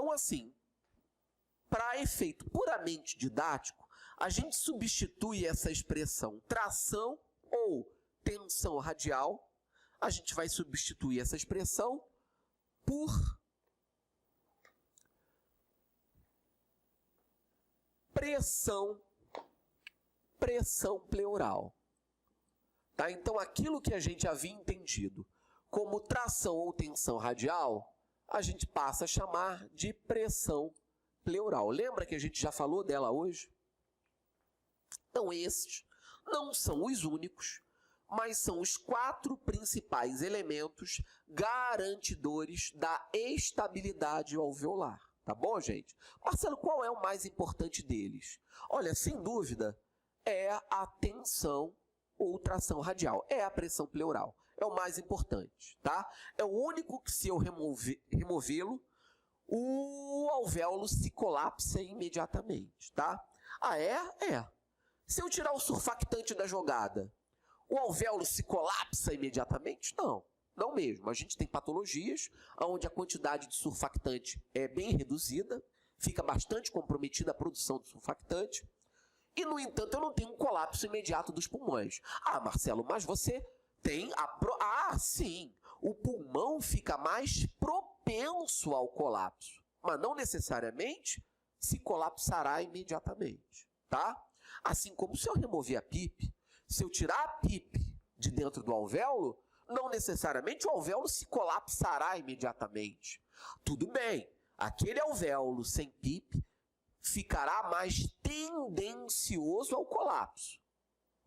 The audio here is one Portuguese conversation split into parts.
Então, assim, para efeito puramente didático, a gente substitui essa expressão tração ou tensão radial, a gente vai substituir essa expressão por pressão pleural. Tá? Então, aquilo que a gente havia entendido como tração ou tensão radial, a gente passa a chamar de pressão pleural. Lembra que a gente já falou dela hoje? Então, esses não são os únicos, mas são os 4 principais elementos garantidores da estabilidade alveolar. Tá bom, gente? Marcelo, qual é o mais importante deles? Olha, sem dúvida, é a tensão ou tração radial. É a pressão pleural. É o mais importante, tá? É o único que, se eu removê-lo, o alvéolo se colapsa imediatamente, tá? Ah, é? É. Se eu tirar o surfactante da jogada, o alvéolo se colapsa imediatamente? Não, não mesmo. A gente tem patologias onde a quantidade de surfactante é bem reduzida, fica bastante comprometida a produção de surfactante, e, no entanto, eu não tenho um colapso imediato dos pulmões. Ah, Marcelo, mas você tem a... sim, o pulmão fica mais propenso ao colapso, mas não necessariamente se colapsará imediatamente, tá? Assim como se eu remover a PIP, se eu tirar a PIP de dentro do alvéolo, não necessariamente o alvéolo se colapsará imediatamente. Tudo bem, aquele alvéolo sem PIP ficará mais tendencioso ao colapso,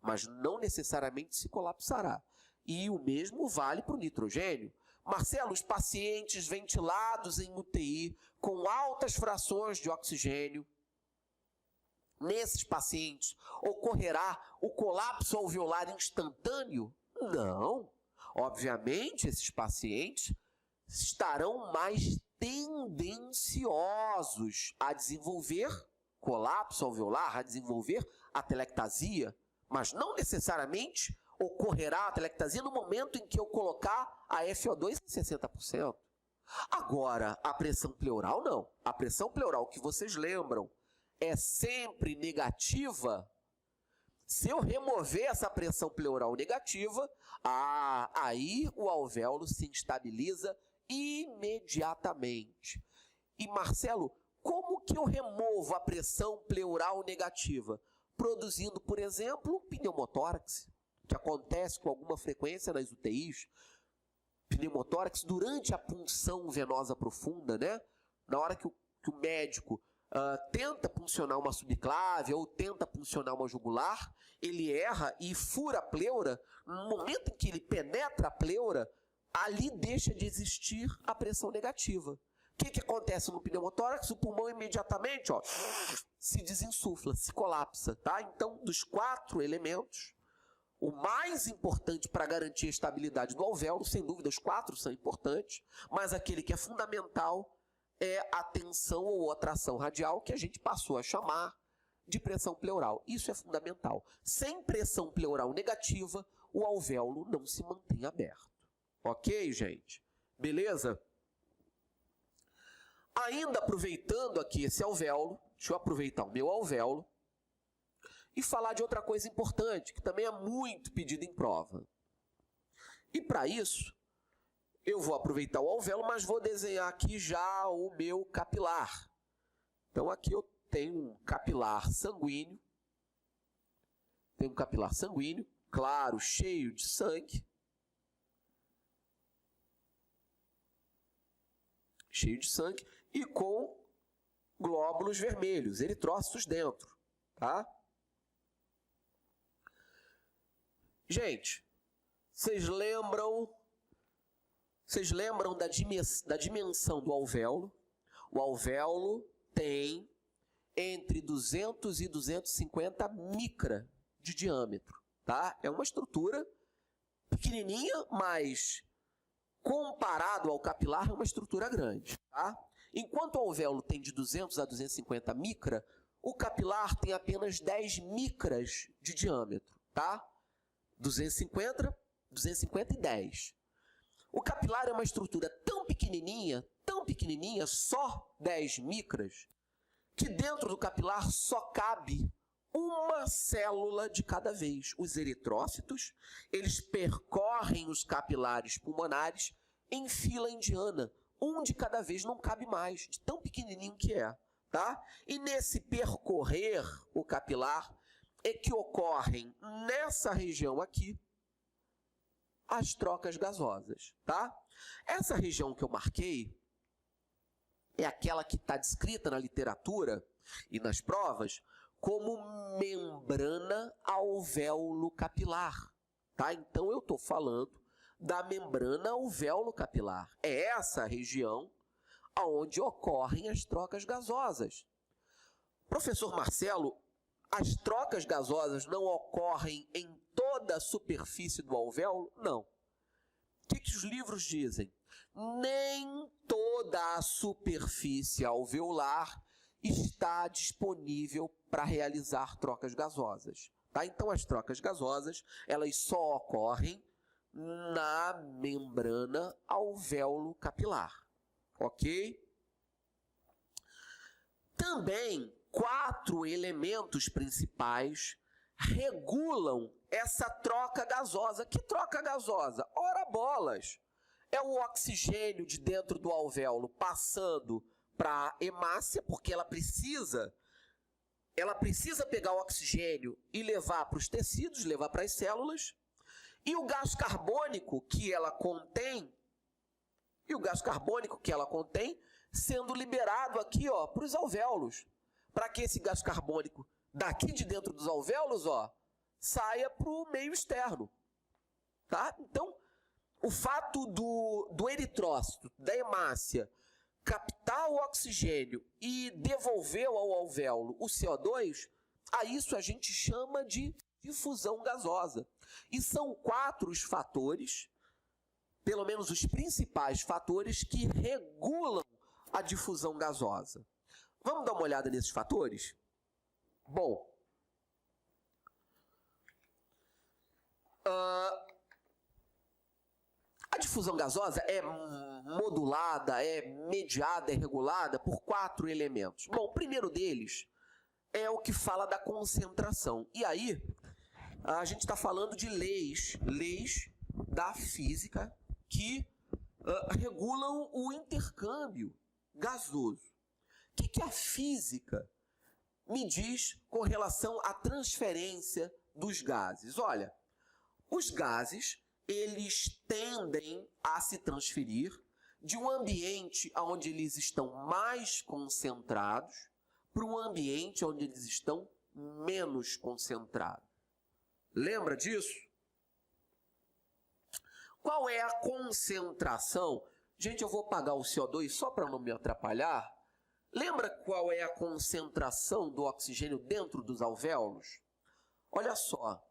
mas não necessariamente se colapsará. E o mesmo vale para o nitrogênio. Marcelo, os pacientes ventilados em UTI com altas frações de oxigênio, nesses pacientes ocorrerá o colapso alveolar instantâneo? Não. Obviamente, esses pacientes estarão mais tendenciosos a desenvolver colapso alveolar, a desenvolver atelectasia, mas não necessariamente ocorrerá a atelectasia no momento em que eu colocar a FO2 em 60%. Agora, a pressão pleural não. A pressão pleural, que vocês lembram, é sempre negativa. Se eu remover essa pressão pleural negativa, aí o alvéolo se instabiliza imediatamente. E, Marcelo, como que eu removo a pressão pleural negativa? Produzindo, por exemplo, pneumotórax, que acontece com alguma frequência nas UTIs. Pneumotórax durante a punção venosa profunda, né? Na hora que o médico tenta puncionar uma subclávia ou tenta puncionar uma jugular, ele erra e fura a pleura. No momento em que ele penetra a pleura, ali deixa de existir a pressão negativa. O que acontece no pneumotórax? O pulmão imediatamente se desinsufla, se colapsa. Tá? Então, dos 4 elementos, o mais importante para garantir a estabilidade do alvéolo, sem dúvida, os 4 são importantes, mas aquele que é fundamental é a tensão ou a tração radial, que a gente passou a chamar de pressão pleural. Isso é fundamental. Sem pressão pleural negativa, o alvéolo não se mantém aberto. Ok, gente? Beleza? Ainda aproveitando aqui esse alvéolo, deixa eu aproveitar o meu alvéolo e falar de outra coisa importante, que também é muito pedido em prova. E para isso, eu vou aproveitar o alvéolo, mas vou desenhar aqui já o meu capilar. Então, aqui eu tenho um capilar sanguíneo. Tenho um capilar sanguíneo, claro, cheio de sangue. Cheio de sangue e com glóbulos vermelhos, eritrócitos dentro, tá? Gente, vocês lembram da dimensão do alvéolo? O alvéolo tem entre 200 e 250 micra de diâmetro, tá? É uma estrutura pequenininha, mas comparado ao capilar é uma estrutura grande, tá? Enquanto o alvéolo tem de 200 a 250 micra, o capilar tem apenas 10 micras de diâmetro, tá? 250 e 10. O capilar é uma estrutura tão pequenininha tão pequenininha, só 10 micras, que dentro do capilar só cabe uma célula de cada vez. Os eritrócitos, eles percorrem os capilares pulmonares em fila indiana. Um de cada vez, não cabe mais, de tão pequenininho que é. Tá? E nesse percorrer o capilar é que ocorrem nessa região aqui as trocas gasosas. Tá? Essa região que eu marquei é aquela que está descrita na literatura e nas provas como membrana alvéolo capilar. Tá? Então, eu estou falando da membrana alvéolo capilar. É essa região onde ocorrem as trocas gasosas. Professor Marcelo, as trocas gasosas não ocorrem em toda a superfície do alvéolo? Não. O que os livros dizem? Nem toda a superfície alveolar está disponível para realizar trocas gasosas. Tá? Então, as trocas gasosas, elas só ocorrem na membrana alvéolo capilar. Ok? Também, 4 elementos principais regulam essa troca gasosa. Que troca gasosa? Ora bolas! É o oxigênio de dentro do alvéolo passando para a hemácia, porque ela precisa pegar o oxigênio e levar para os tecidos, levar para as células. E o gás carbônico que ela contém, sendo liberado aqui para os alvéolos, para que esse gás carbônico daqui de dentro dos alvéolos saia para o meio externo. Tá? Então, o fato do eritrócito, da hemácia, captar o oxigênio e devolver ao alvéolo o CO2, a isso a gente chama de difusão gasosa. E são 4 os fatores, pelo menos os principais fatores, que regulam a difusão gasosa. Vamos dar uma olhada nesses fatores? Bom, a difusão gasosa é modulada, é mediada, é regulada por 4 elementos. Bom, o primeiro deles é o que fala da concentração. E aí, a gente está falando de leis da física que regulam o intercâmbio gasoso. O que a física me diz com relação à transferência dos gases? Olha, os gases, eles tendem a se transferir de um ambiente onde eles estão mais concentrados para um ambiente onde eles estão menos concentrados. Lembra disso? Qual é a concentração? Gente, eu vou apagar o CO2 só para não me atrapalhar. Lembra qual é a concentração do oxigênio dentro dos alvéolos? Olha só.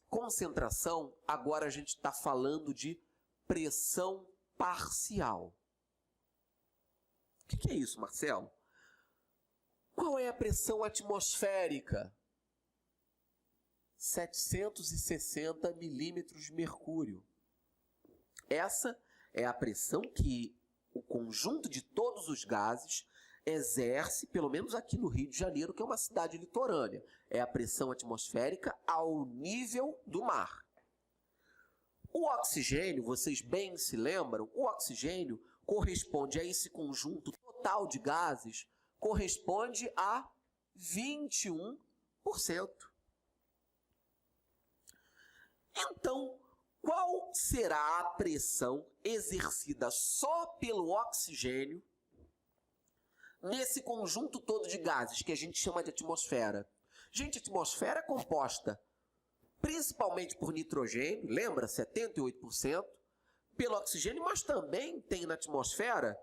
Concentração, agora a gente está falando de pressão parcial. O que é isso, Marcelo? Qual é a pressão atmosférica? 760 milímetros de mercúrio. Essa é a pressão que o conjunto de todos os gases exerce, pelo menos aqui no Rio de Janeiro, que é uma cidade litorânea. É a pressão atmosférica ao nível do mar. O oxigênio, vocês bem se lembram, o oxigênio corresponde a esse conjunto total de gases, corresponde a 21%. Então, qual será a pressão exercida só pelo oxigênio nesse conjunto todo de gases que a gente chama de atmosfera? Gente, a atmosfera é composta principalmente por nitrogênio, lembra? 78%, pelo oxigênio, mas também tem na atmosfera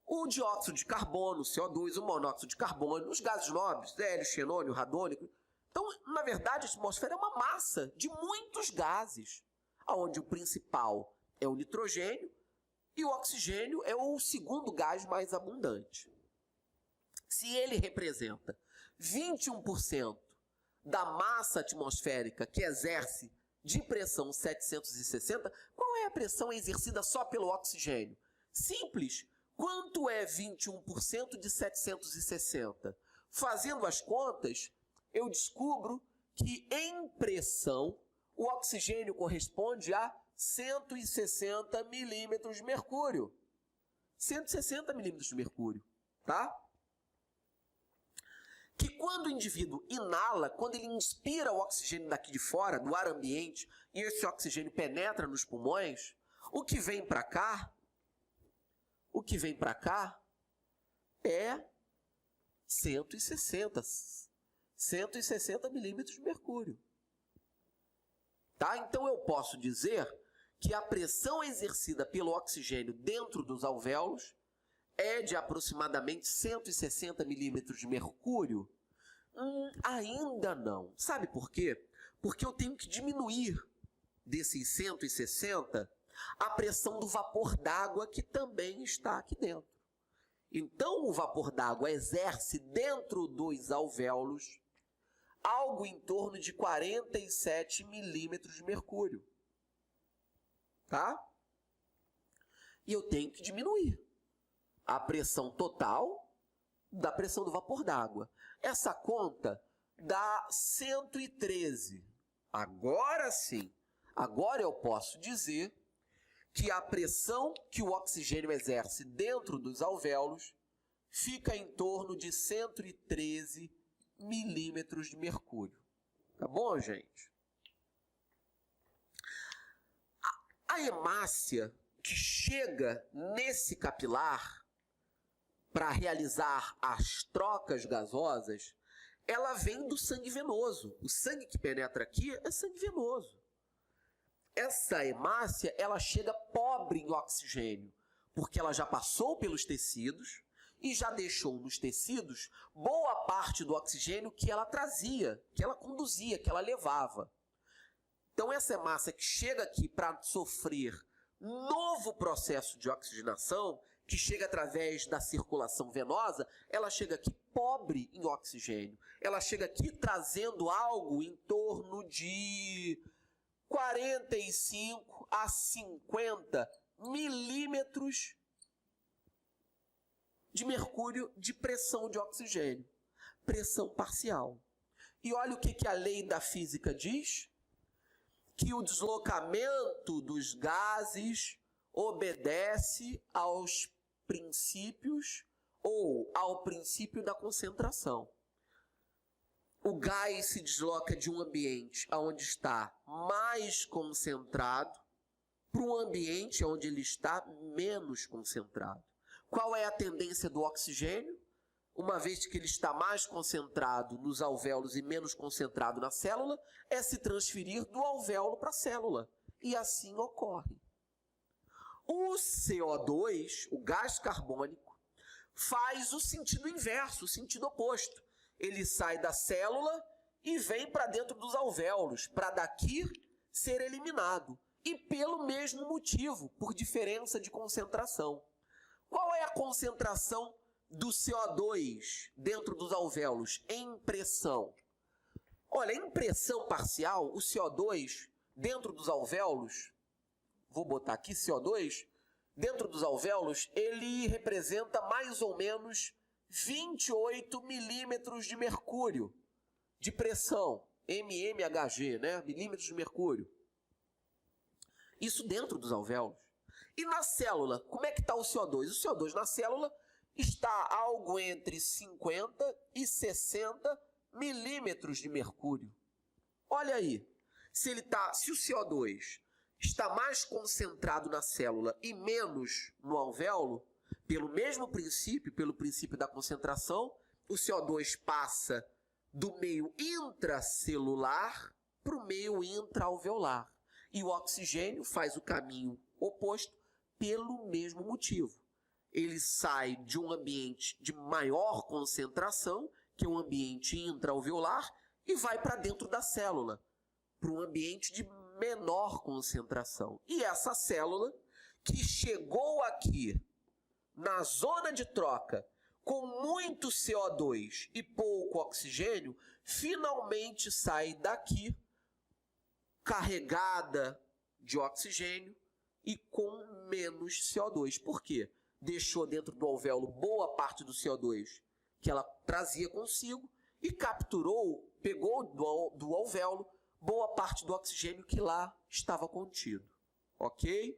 o dióxido de carbono, o CO2, o monóxido de carbono, os gases nobres, hélio, xenônio, radônico. Então, na verdade, a atmosfera é uma massa de muitos gases, onde o principal é o nitrogênio e o oxigênio é o segundo gás mais abundante. Se ele representa 21% da massa atmosférica que exerce de pressão 760, qual é a pressão exercida só pelo oxigênio? Simples, Quanto é 21% de 760? Fazendo as contas, eu descubro que em pressão, o oxigênio corresponde a 160 milímetros de mercúrio. 160 milímetros de mercúrio, tá? Que quando o indivíduo inala, quando ele inspira o oxigênio daqui de fora, do ar ambiente, e esse oxigênio penetra nos pulmões, o que vem para cá é 160 milímetros de mercúrio. Tá? Então eu posso dizer que a pressão exercida pelo oxigênio dentro dos alvéolos é de aproximadamente 160 milímetros de mercúrio? Ainda não. Sabe por quê? Porque eu tenho que diminuir desses 160 a pressão do vapor d'água que também está aqui dentro. Então o vapor d'água exerce dentro dos alvéolos algo em torno de 47 milímetros de mercúrio. Tá? E eu tenho que diminuir a pressão total da pressão do vapor d'água. Essa conta dá 113. Agora sim, agora eu posso dizer que a pressão que o oxigênio exerce dentro dos alvéolos fica em torno de 113 milímetros de mercúrio. Tá bom, gente? A hemácia que chega nesse capilar para realizar as trocas gasosas, ela vem do sangue venoso. O sangue que penetra aqui é sangue venoso. Essa hemácia, ela chega pobre em oxigênio, porque ela já passou pelos tecidos e já deixou nos tecidos boa parte do oxigênio que ela trazia, que ela conduzia, que ela levava. Então essa hemácia que chega aqui para sofrer novo processo de oxigenação, que chega através da circulação venosa, ela chega aqui pobre em oxigênio. Ela chega aqui trazendo algo em torno de 45 a 50 milímetros de mercúrio de pressão de oxigênio. Pressão parcial. E olha o que a lei da física diz. Que o deslocamento dos gases obedece aos princípios ou ao princípio da concentração. O gás se desloca de um ambiente onde está mais concentrado para um ambiente onde ele está menos concentrado. Qual é a tendência do oxigênio? Uma vez que ele está mais concentrado nos alvéolos e menos concentrado na célula, é se transferir do alvéolo para a célula. E assim ocorre. O CO2, o gás carbônico, faz o sentido inverso, o sentido oposto. Ele sai da célula e vem para dentro dos alvéolos, para daqui ser eliminado. E pelo mesmo motivo, por diferença de concentração. Qual é a concentração do CO2 dentro dos alvéolos em pressão? Olha, em pressão parcial, o CO2 dentro dos alvéolos, vou botar aqui CO2, dentro dos alvéolos, ele representa mais ou menos 28 milímetros de mercúrio de pressão, mmHg, né? Milímetros de mercúrio. Isso dentro dos alvéolos. E na célula, como é que está o CO2? O CO2 na célula está algo entre 50 e 60 milímetros de mercúrio. Olha aí, se o CO2 está mais concentrado na célula e menos no alvéolo, pelo mesmo princípio, pelo princípio da concentração, o CO2 passa do meio intracelular para o meio intraalveolar. E o oxigênio faz o caminho oposto pelo mesmo motivo. Ele sai de um ambiente de maior concentração, que é um ambiente intraalveolar, e vai para dentro da célula, para um ambiente de menor concentração. E essa célula, que chegou aqui na zona de troca com muito CO2 e pouco oxigênio, finalmente sai daqui carregada de oxigênio e com menos CO2. Por quê? deixou dentro do alvéolo boa parte do CO2 que ela trazia consigo e capturou, pegou do alvéolo boa parte do oxigênio que lá estava contido. Ok?